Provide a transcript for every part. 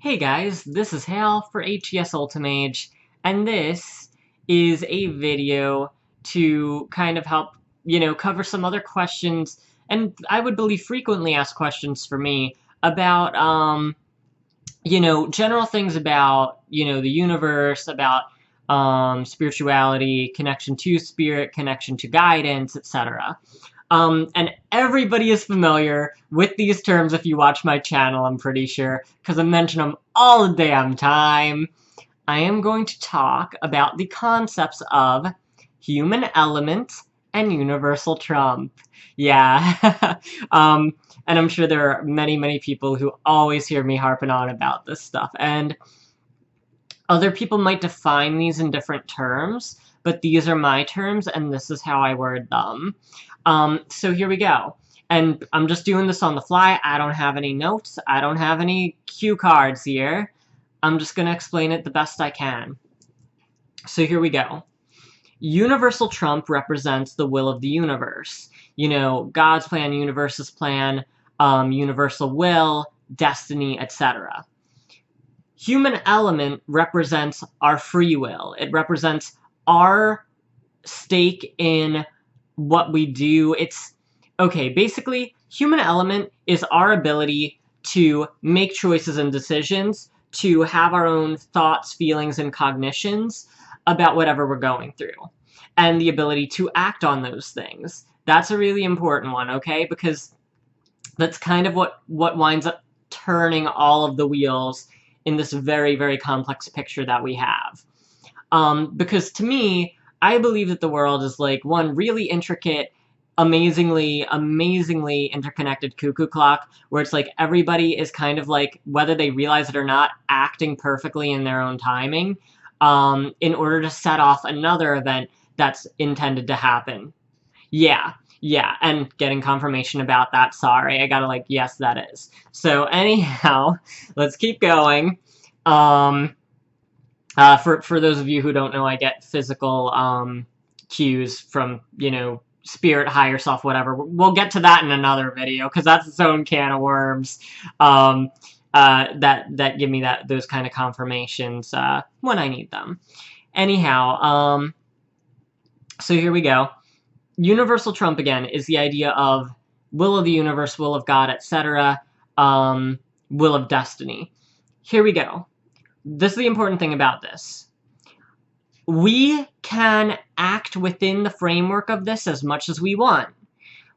Hey guys, this is Hal for HES Ultimage, and this is a video to kind of help, cover some other questions, and I would believe frequently asked questions for me about, general things about, the universe, about, spirituality, connection to spirit, connection to guidance, etc. And everybody is familiar with these terms if you watch my channel, I'm pretty sure, because I mention them all the damn time. I am going to talk about the concepts of human element and universal trump. Yeah. And I'm sure there are many, many people who always hear me harping on about this stuff. And other people might define these in different terms, but these are my terms, and this is how I word them. So here we go. And I'm just doing this on the fly. I don't have any notes. I don't have any cue cards here. I'm just going to explain it the best I can. So here we go. Universal trump represents the will of the universe. You know, God's plan, universe's plan, universal will, destiny, etc. Human element represents our free will. It represents our stake in what we do. Okay, basically, human element is our ability to make choices and decisions, to have our own thoughts, feelings, and cognitions about whatever we're going through, and the ability to act on those things. That's a really important one, okay? Because that's kind of what winds up turning all of the wheels in this very, very complex picture that we have. Because to me, I believe that the world is like one really intricate, amazingly interconnected cuckoo clock, where it's like everybody is kind of like, whether they realize it or not, acting perfectly in their own timing, in order to set off another event that's intended to happen. Yeah, and getting confirmation about that. Sorry, I gotta like, yes, that is. So anyhow, let's keep going. For those of you who don't know, I get physical cues from, spirit, higher self, whatever. We'll get to that in another video, because that's its own can of worms. That give me those kind of confirmations when I need them. Anyhow, so here we go. Universal trump, again, is the idea of will of the universe, will of God, etc., will of destiny. Here we go. This is the important thing about this. We can act within the framework of this as much as we want.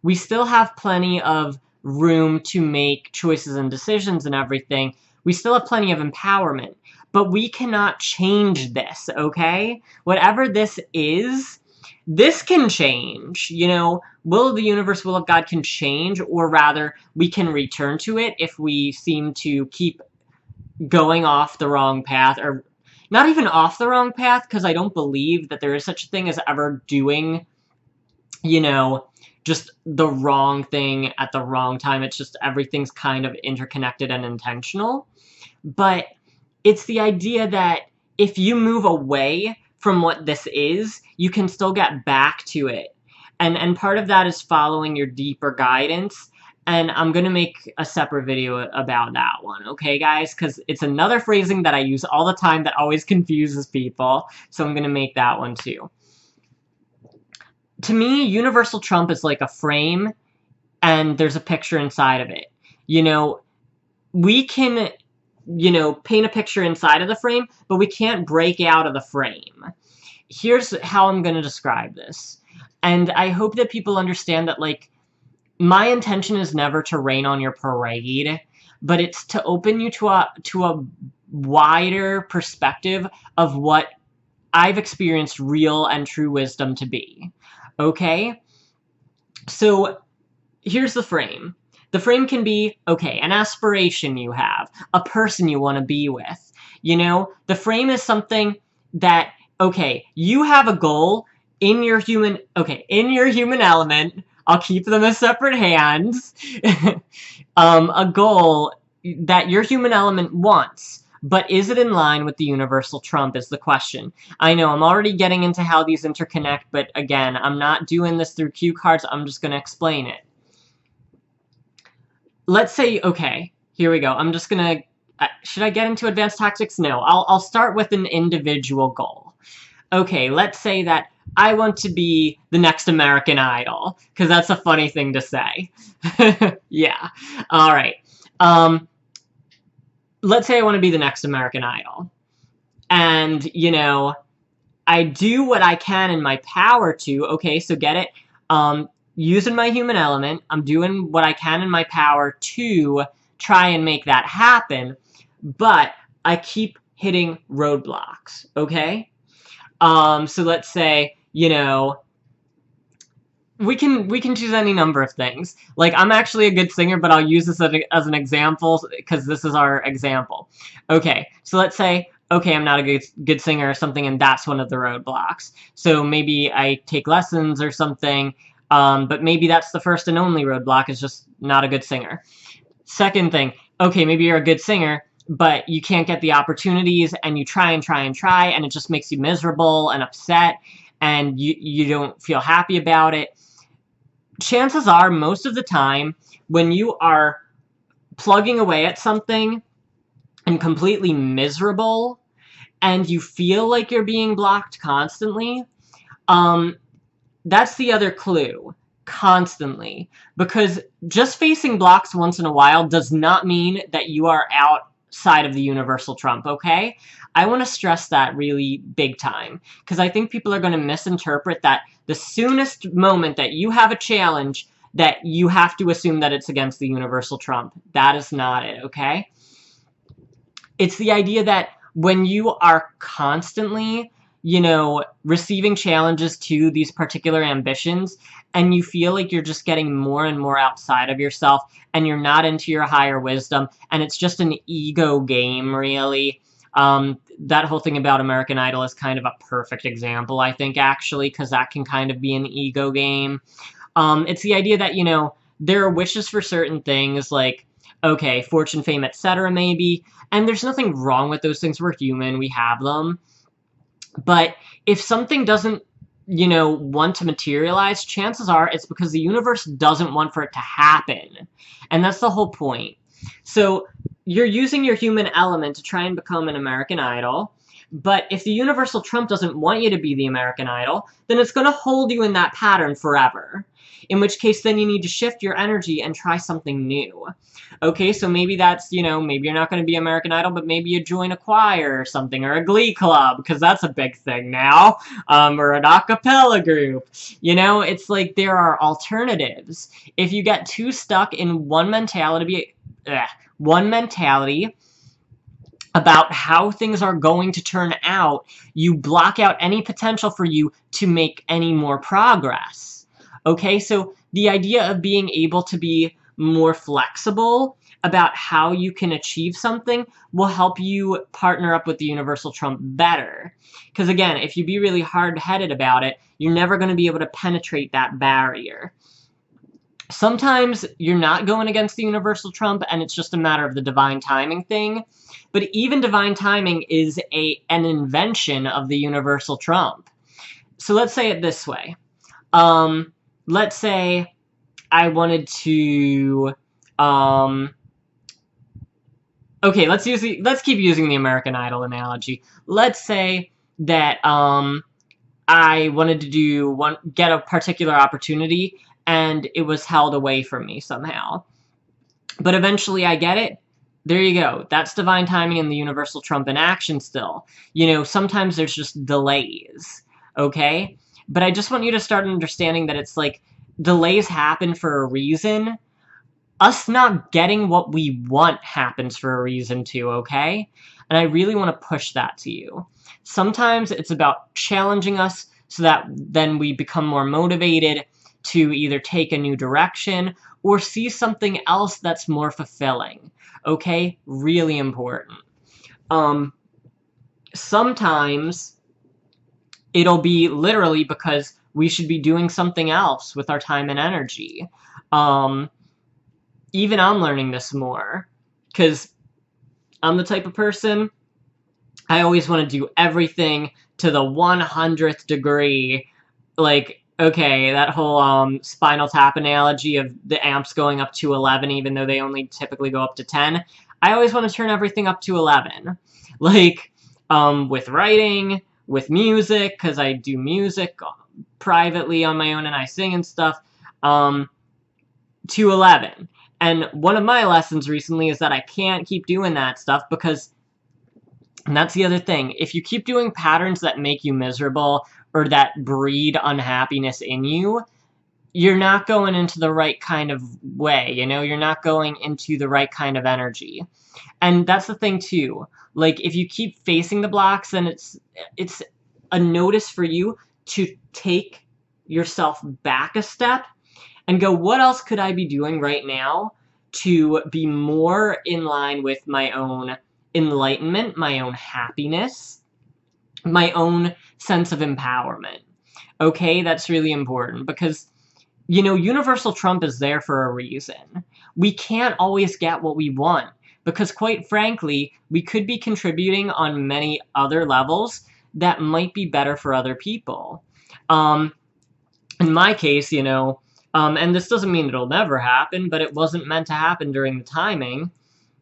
We still have plenty of room to make choices and decisions and everything. We still have plenty of empowerment. But we cannot change this, okay? Whatever this is, this can change. Will of the universe, will of God can change, or rather, we can return to it if we seem to keep going off the wrong path, or not even off the wrong path, because I don't believe that there is such a thing as ever doing, just the wrong thing at the wrong time. It's just everything's kind of interconnected and intentional. But it's the idea that if you move away from what this is, you can still get back to it. And part of that is following your deeper guidance. And I'm going to make a separate video about that one, okay, guys? Because it's another phrasing that I use all the time that always confuses people. So I'm going to make that one too. To me, universal trump is like a frame, and there's a picture inside of it. We can, paint a picture inside of the frame, but we can't break out of the frame. Here's how I'm going to describe this. And I hope that people understand that, like, my intention is never to rain on your parade, but it's to open you to a wider perspective of what I've experienced real and true wisdom to be. Okay? So here's the frame. The frame can be, okay, an aspiration you have, a person you want to be with. The frame is something that, okay, you have a goal in your human element. I'll keep them as separate hands. A goal that your human element wants, but is it in line with the universal trump is the question. I know I'm already getting into how these interconnect, but again, I'm not doing this through cue cards. I'm just going to explain it. Let's say, okay, here we go. I'm just going to should I get into advanced tactics? No, I'll start with an individual goal. Okay, let's say that I want to be the next American Idol, because that's a funny thing to say. Yeah. All right. Let's say I want to be the next American Idol. And, you know, I do what I can in my power to, okay, so get it? Using my human element, I'm doing what I can in my power to try and make that happen, but I keep hitting roadblocks, okay? So let's say, you know, we can choose any number of things. Like, I'm actually a good singer, but I'll use this as an example, because this is our example. Okay, so let's say, okay, I'm not a good singer or something, and that's one of the roadblocks. So maybe I take lessons or something, but maybe that's the first and only roadblock, is just not a good singer. Second thing, okay, maybe you're a good singer, but you can't get the opportunities, and you try and try and try, and it just makes you miserable and upset, and you don't feel happy about it. Chances are, most of the time, when you are plugging away at something and completely miserable, and you feel like you're being blocked constantly, that's the other clue. Constantly. Because just facing blocks once in a while does not mean that you are outside of the universal trump, okay? I want to stress that really big time, because I think people are going to misinterpret that the soonest moment that you have a challenge, that you have to assume that it's against the universal trump. That is not it, okay? It's the idea that when you are constantly, you know, receiving challenges to these particular ambitions, and you feel like you're just getting more and more outside of yourself, and you're not into your higher wisdom, and it's just an ego game, really. That whole thing about American Idol is kind of a perfect example, I think, actually, because that can kind of be an ego game. It's the idea that, you know, there are wishes for certain things, like, okay, fortune, fame, etc., maybe, and there's nothing wrong with those things. We're human, we have them. But if something doesn't, you know, want to materialize, chances are it's because the universe doesn't want for it to happen. And that's the whole point. So you're using your human element to try and become an American Idol, but if the universal trump doesn't want you to be the American Idol, then it's going to hold you in that pattern forever. In which case, then you need to shift your energy and try something new. Okay, so maybe that's, you know, maybe you're not going to be American Idol, but maybe you join a choir or something, or a glee club, because that's a big thing now, or an a cappella group. You know, it's like there are alternatives. If you get too stuck in one mentality about how things are going to turn out, you block out any potential for you to make any more progress. Okay, so the idea of being able to be more flexible about how you can achieve something will help you partner up with the universal trump better. Because again, if you be really hard-headed about it, you're never going to be able to penetrate that barrier. Sometimes you're not going against the universal trump, and it's just a matter of the divine timing thing. But even divine timing is an invention of the universal trump. So let's say it this way. Let's say I wanted to, okay, let's keep using the American Idol analogy. Let's say that, I wanted to get a particular opportunity, and it was held away from me somehow. But eventually I get it. There you go. That's divine timing and the universal trump in action still. You know, sometimes there's just delays, okay? But I just want you to start understanding that it's like, delays happen for a reason. Us not getting what we want happens for a reason too, okay? And I really want to push that to you. Sometimes it's about challenging us so that then we become more motivated to either take a new direction or see something else that's more fulfilling, okay? Really important. Sometimes it'll be literally because we should be doing something else with our time and energy. Even I'm learning this more, because I'm the type of person, I always want to do everything to the 100th degree. Like, okay, that whole Spinal Tap analogy of the amps going up to 11 even though they only typically go up to 10. I always want to turn everything up to 11. Like, with writing, with music, because I do music privately on my own and I sing and stuff, to 11. And one of my lessons recently is that I can't keep doing that stuff because, and that's the other thing, if you keep doing patterns that make you miserable or that breed unhappiness in you, you're not going into the right kind of way, you know? You're not going into the right kind of energy. And that's the thing too. Like, if you keep facing the blocks, then it's a notice for you to take yourself back a step and go, what else could I be doing right now to be more in line with my own enlightenment, my own happiness, my own sense of empowerment? Okay, that's really important because, you know, Universal Trump is there for a reason. We can't always get what we want because, quite frankly, we could be contributing on many other levels that might be better for other people. In my case, you know, and this doesn't mean it'll never happen, but it wasn't meant to happen during the timing.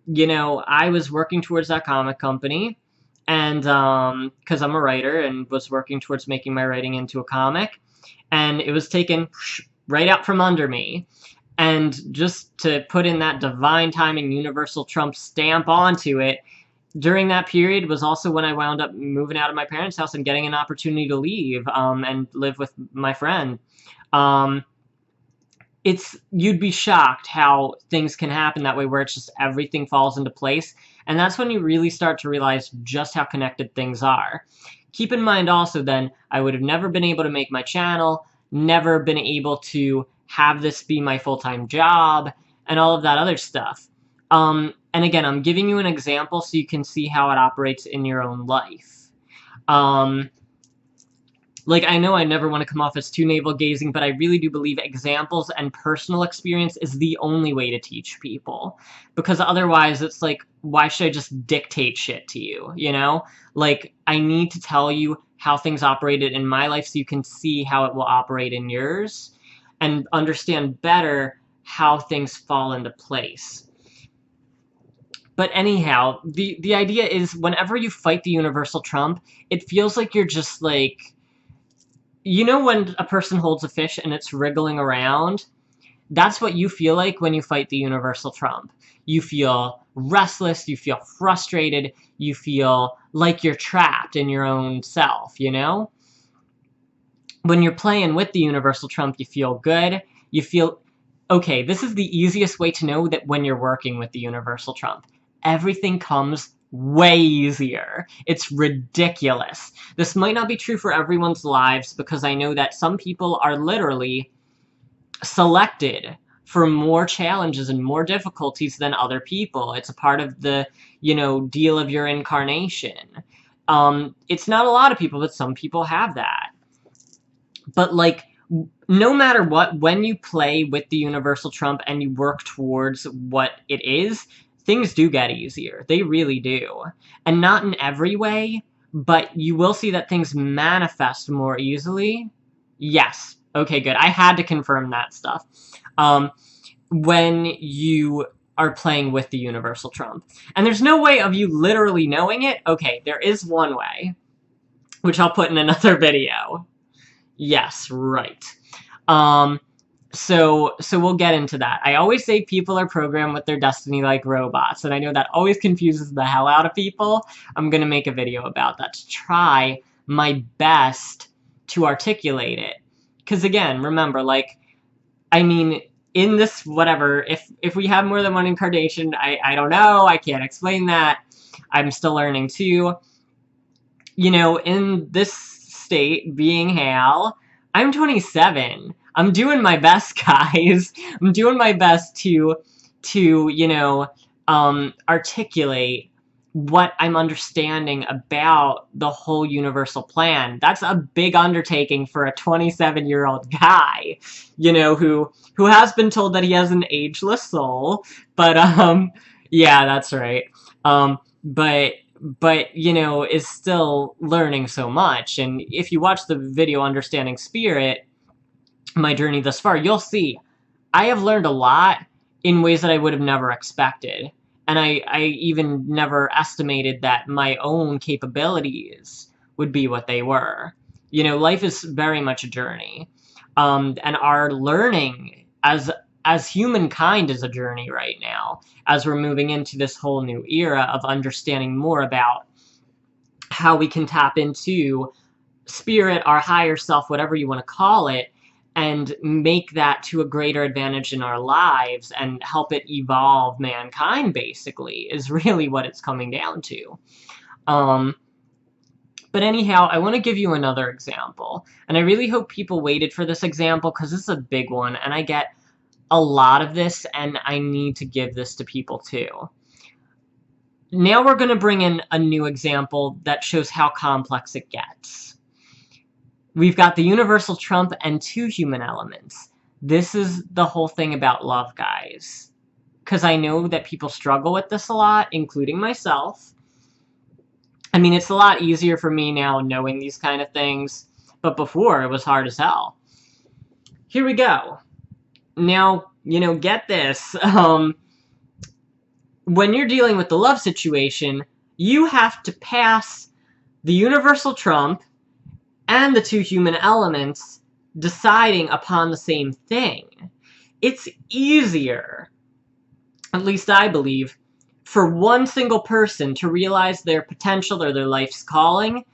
You know, I was working towards that comic company, and because I'm a writer and was working towards making my writing into a comic, and it was taken right out from under me. And just to put in that divine timing Universal Trump stamp onto it, during that period was also when I wound up moving out of my parents' house and getting an opportunity to leave and live with my friend. You'd be shocked how things can happen that way, where it's just everything falls into place. And that's when you really start to realize just how connected things are. Keep in mind also then, I would have never been able to make my channel, never been able to have this be my full-time job, and all of that other stuff. And again, I'm giving you an example so you can see how it operates in your own life. Like, I know I never want to come off as too navel-gazing, but I really do believe examples and personal experience is the only way to teach people. Because otherwise, it's like, why should I just dictate shit to you, you know? Like, I need to tell you how things operated in my life so you can see how it will operate in yours and understand better how things fall into place. But anyhow, the idea is whenever you fight the Universal Trump, it feels like you're just like, you know when a person holds a fish and it's wriggling around? That's what you feel like when you fight the Universal Trump. You feel restless, you feel frustrated, you feel like you're trapped in your own self, you know? When you're playing with the Universal Trump, you feel good, you feel, okay, this is the easiest way to know that when you're working with the Universal Trump. Everything comes way easier. It's ridiculous. This might not be true for everyone's lives because I know that some people are literally selected for more challenges and more difficulties than other people. It's a part of the, you know, deal of your incarnation. It's not a lot of people, but some people have that. But, like, no matter what, when you play with the Universal Trump and you work towards what it is, things do get easier. They really do. And not in every way, but you will see that things manifest more easily. Yes. Okay, good. I had to confirm that stuff. When you are playing with the Universal Trump. And there's no way of you literally knowing it. Okay, there is one way, which I'll put in another video. Yes, right. So we'll get into that. I always say people are programmed with their destiny like robots, and I know that always confuses the hell out of people. I'm going to make a video about that to try my best to articulate it. Because again, remember, like, I mean, in this, whatever, if we have more than one incarnation, I don't know, I can't explain that. I'm still learning too. You know, in this state, being Hal, I'm 27. I'm doing my best, guys. I'm doing my best to you know, articulate what I'm understanding about the whole universal plan. That's a big undertaking for a 27-year-old guy, you know, who has been told that he has an ageless soul, but, yeah, that's right. But, you know, is still learning so much. And if you watch the video Understanding Spirit, my journey thus far, you'll see I have learned a lot in ways that I would have never expected. And I even never estimated that my own capabilities would be what they were. You know, life is very much a journey. And our learning as humankind is a journey right now, as we're moving into this whole new era of understanding more about how we can tap into spirit, our higher self, whatever you want to call it, and make that to a greater advantage in our lives and help it evolve mankind, basically, is really what it's coming down to. But anyhow, I want to give you another example. And I really hope people waited for this example, because this is a big one, and I get a lot of this, and I need to give this to people too. Now we're going to bring in a new example that shows how complex it gets. We've got the universal trump and 2 human elements. This is the whole thing about love, guys. Because I know that people struggle with this a lot, including myself. I mean, it's a lot easier for me now knowing these kind of things, but before it was hard as hell. Here we go. Now, you know, get this. When you're dealing with the love situation, you have to pass the universal trump and the 2 human elements deciding upon the same thing. It's easier, at least I believe, for one single person to realize their potential or their life's calling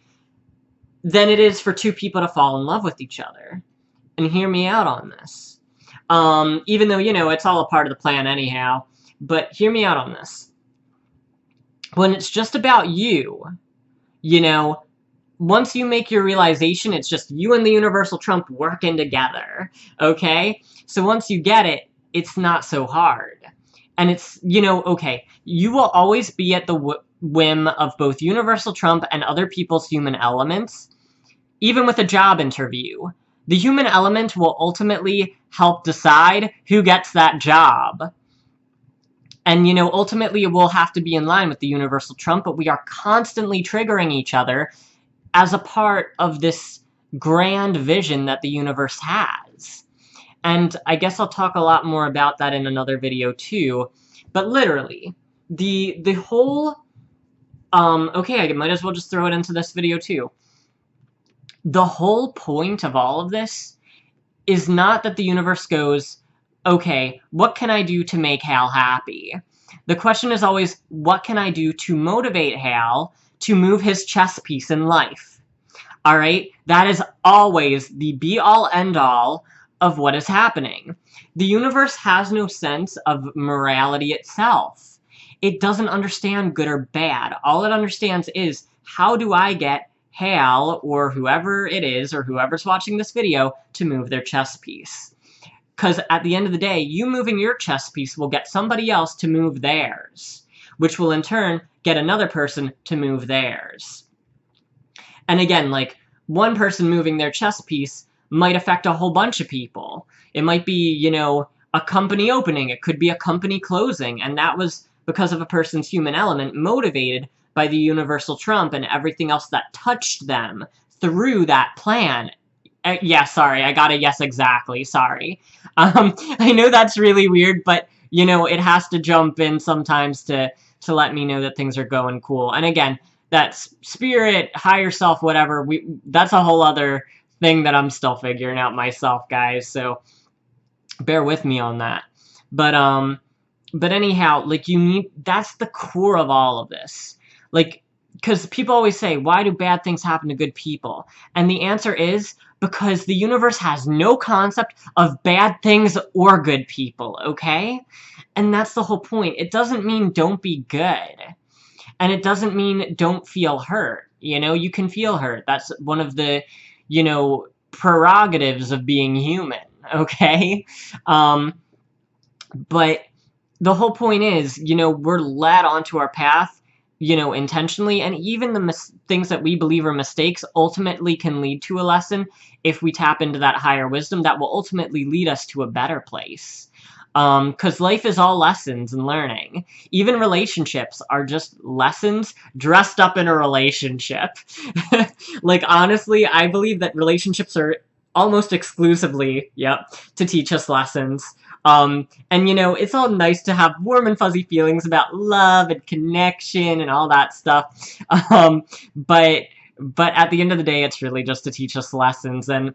than it is for 2 people to fall in love with each other. And hear me out on this. Even though, you know, it's all a part of the plan anyhow, but hear me out on this. When it's just about you, you know, once you make your realization, it's just you and the universal trump working together, okay? So once you get it, it's not so hard. And it's, you know, okay, you will always be at the whim of both universal trump and other people's human elements, even with a job interview. The human element will ultimately help decide who gets that job. And, you know, ultimately it will have to be in line with the universal trump, but we are constantly triggering each other as a part of this grand vision that the universe has. And I guess I'll talk a lot more about that in another video too. But literally, the whole... okay, I might as well just throw it into this video too. The whole point of all of this is not that the universe goes, okay, what can I do to make Hal happy? The question is always, what can I do to motivate Hal to move his chess piece in life? Alright? That is always the be-all, end-all of what is happening. The universe has no sense of morality itself. It doesn't understand good or bad. All it understands is, how do I get Hal, or whoever it is, or whoever's watching this video, to move their chess piece? Because at the end of the day, you moving your chess piece will get somebody else to move theirs, which will in turn get another person to move theirs. And again, like, one person moving their chess piece might affect a whole bunch of people. It might be, you know, a company opening, it could be a company closing, and that was because of a person's human element motivated by the universal trump and everything else that touched them through that plan. Yeah, sorry, I got a yes exactly, sorry. I know that's really weird, but, you know, it has to jump in sometimes to let me know that things are going cool. And again, that's spirit, higher self, whatever, that's a whole other thing that I'm still figuring out myself, guys, so bear with me on that. But anyhow, like, that's the core of all of this. Like, because people always say, why do bad things happen to good people? And the answer is, because the universe has no concept of bad things or good people, okay? And that's the whole point. It doesn't mean don't be good. And it doesn't mean don't feel hurt. You know, you can feel hurt. That's one of the, you know, prerogatives of being human, okay? But the whole point is, you know, we're led onto our path, you know, intentionally, and even the things that we believe are mistakes ultimately can lead to a lesson if we tap into that higher wisdom that will ultimately lead us to a better place. Because life is all lessons and learning. Even relationships are just lessons dressed up in a relationship. Like, honestly, I believe that relationships are almost exclusively, yep, to teach us lessons. And, you know, it's all nice to have warm and fuzzy feelings about love and connection and all that stuff. But at the end of the day, it's really just to teach us lessons. And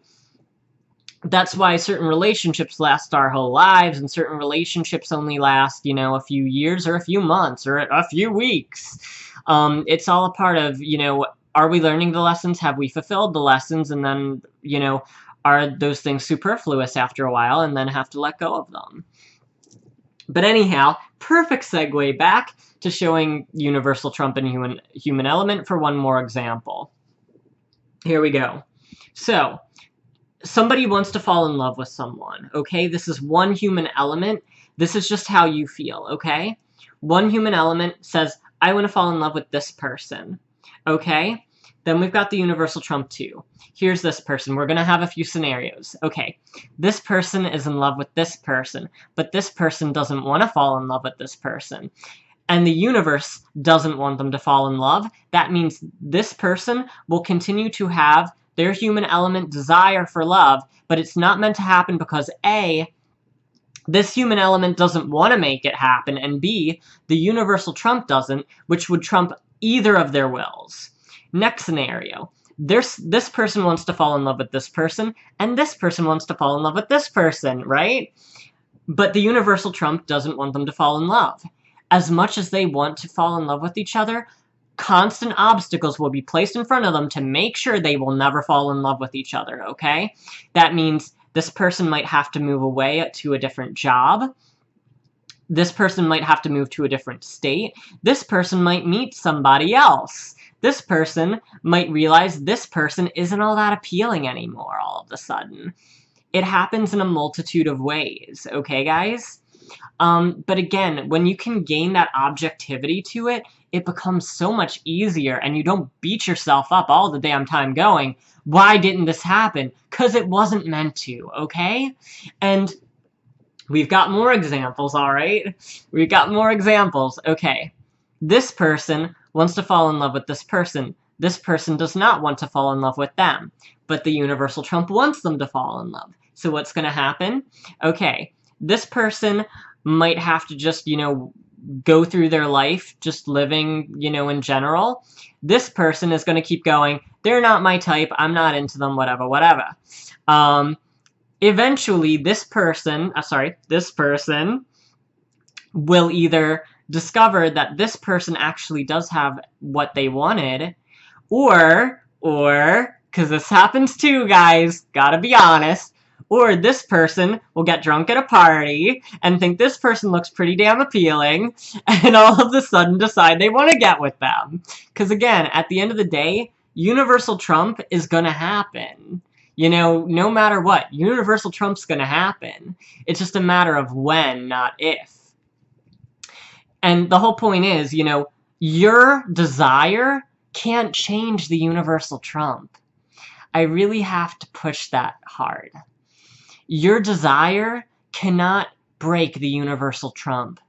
that's why certain relationships last our whole lives, and certain relationships only last, you know, a few years or a few months or a few weeks. It's all a part of, you know, are we learning the lessons? Have we fulfilled the lessons? And then, you know, are those things superfluous after a while and then have to let go of them? But anyhow, perfect segue back to showing universal trump and human element for one more example. Here we go. So, somebody wants to fall in love with someone, okay? This is one human element. This is just how you feel, okay? One human element says, I want to fall in love with this person, okay? Then we've got the universal trump too. Here's this person. We're going to have a few scenarios. Okay, this person is in love with this person, but this person doesn't want to fall in love with this person. And the universe doesn't want them to fall in love. That means this person will continue to have their human element desire for love, but it's not meant to happen because A, this human element doesn't want to make it happen, and B, the universal trump doesn't, which would trump either of their wills. Next scenario. This person wants to fall in love with this person, and this person wants to fall in love with this person, right? But the universal trump doesn't want them to fall in love. As much as they want to fall in love with each other, constant obstacles will be placed in front of them to make sure they will never fall in love with each other, okay? That means this person might have to move away to a different job. This person might have to move to a different state. This person might meet somebody else. This person might realize this person isn't all that appealing anymore all of a sudden. It happens in a multitude of ways, okay, guys? But again, when you can gain that objectivity to it, it becomes so much easier, and you don't beat yourself up all the damn time going, why didn't this happen? Because it wasn't meant to, okay? And we've got more examples, alright? We've got more examples. Okay, this person wants to fall in love with this person. This person does not want to fall in love with them, but the universal trump wants them to fall in love. So what's going to happen? Okay, this person might have to just, you know, go through their life just living, you know, in general. This person is going to keep going, they're not my type, I'm not into them, whatever, whatever. Eventually, this person will either discover that this person actually does have what they wanted, or, because this happens too, guys, gotta be honest, or this person will get drunk at a party and think this person looks pretty damn appealing and all of a sudden decide they want to get with them. Because again, at the end of the day, universal trump is going to happen. You know, no matter what, universal trump's going to happen. It's just a matter of when, not if. And the whole point is, you know, your desire can't change the universal trump. I really have to push that hard. Your desire cannot break the universal trump.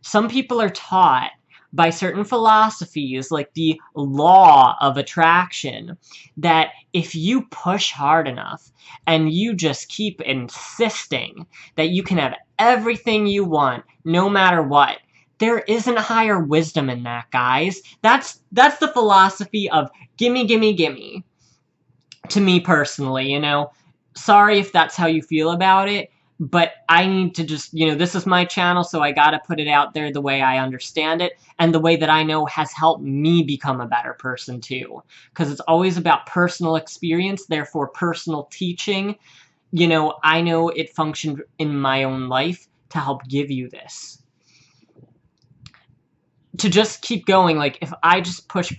Some people are taught by certain philosophies, like the law of attraction, that if you push hard enough and you just keep insisting that you can have everything you want, no matter what, there isn't higher wisdom in that, guys. That's the philosophy of gimme, gimme, gimme. To me personally, you know. Sorry if that's how you feel about it, but I need to just, you know, this is my channel, so I gotta put it out there the way I understand it, and the way that I know has helped me become a better person too. Because it's always about personal experience, therefore personal teaching. You know, I know it functioned in my own life to help give you this. To just keep going, like, if I just push,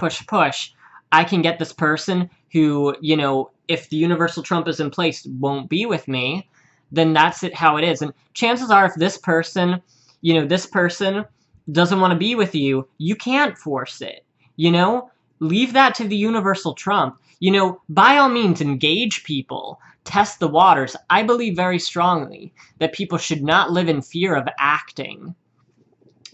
I can get this person who, you know, if the universal trump is in place, won't be with me, then that's how it is. And chances are, if this person, you know, this person doesn't want to be with you, you can't force it, you know? Leave that to the universal trump. You know, by all means, engage people. Test the waters. I believe very strongly that people should not live in fear of acting.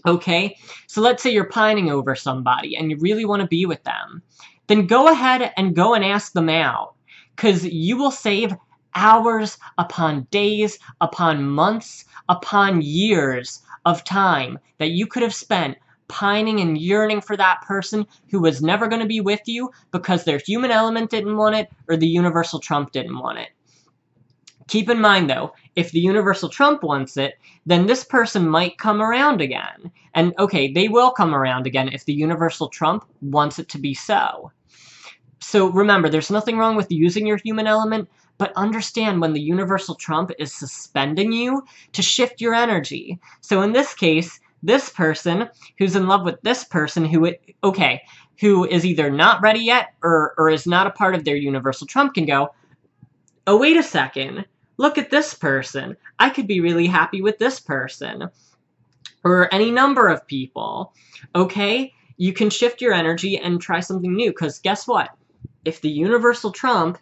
Okay? So let's say you're pining over somebody and you really want to be with them. Then go ahead and go and ask them out. Because you will save hours upon days upon months upon years of time that you could have spent pining and yearning for that person who was never going to be with you because their human element didn't want it or the universal trump didn't want it. Keep in mind, though, if the universal trump wants it, then this person might come around again. And, okay, they will come around again if the universal trump wants it to be so. So remember, there's nothing wrong with using your human element, but understand when the universal trump is suspending you to shift your energy. So in this case, this person who's in love with this person who is either not ready yet or is not a part of their universal trump can go, oh, wait a second, look at this person. I could be really happy with this person. Or any number of people. Okay? You can shift your energy and try something new, because guess what? If the universal trump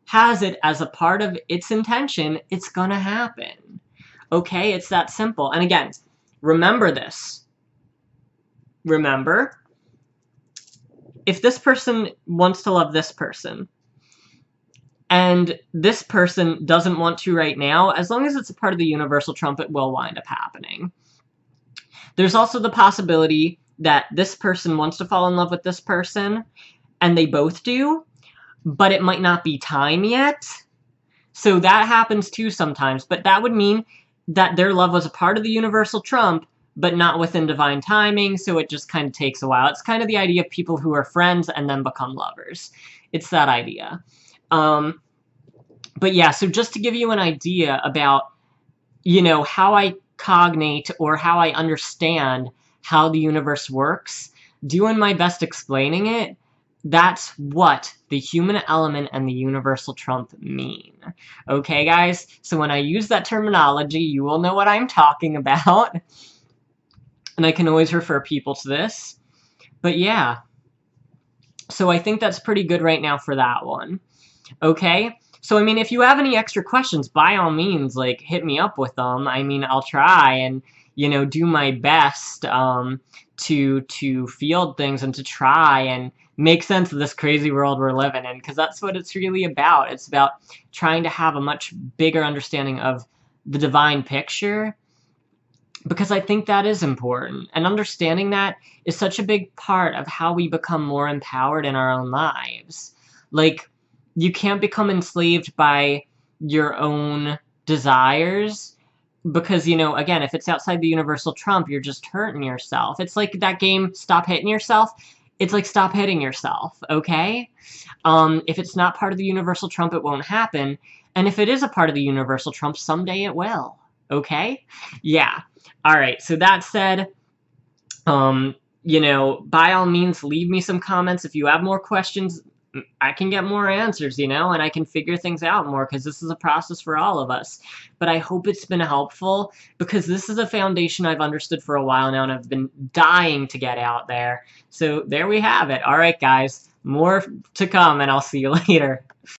has it as a part of its intention, it's gonna happen. Okay? It's that simple. And again, remember this. Remember, if this person wants to love this person, and this person doesn't want to right now, as long as it's a part of the universal trump, it will wind up happening. There's also the possibility that this person wants to fall in love with this person, and they both do, but it might not be time yet. So that happens too sometimes, but that would mean that their love was a part of the universal trump, but not within divine timing, so it just kind of takes a while. It's kind of the idea of people who are friends and then become lovers. It's that idea. But yeah, so just to give you an idea about, how I cognate or how I understand how the universe works, doing my best explaining it, that's what the human element and the universal trump mean. Okay, guys? So when I use that terminology, you will know what I'm talking about. And I can always refer people to this. But yeah. So I think that's pretty good right now for that one. Okay? So, I mean, if you have any extra questions, by all means, hit me up with them. I mean, I'll try and, do my best to field things and to try and make sense of this crazy world we're living in, because that's what it's really about. It's about trying to have a much bigger understanding of the divine picture, because I think that is important. And understanding that is such a big part of how we become more empowered in our own lives. You can't become enslaved by your own desires because, again, if it's outside the universal trump, you're just hurting yourself. It's like that game, Stop Hitting Yourself. It's like stop hitting yourself, okay? If it's not part of the universal trump, it won't happen. And if it is a part of the universal trump, someday it will, okay? Yeah. All right, so that said, by all means, leave me some comments. If you have more questions, I can get more answers, and I can figure things out more, because this is a process for all of us. But I hope it's been helpful, because this is a foundation I've understood for a while now, and I've been dying to get out there. So there we have it. All right, guys, more to come, and I'll see you later.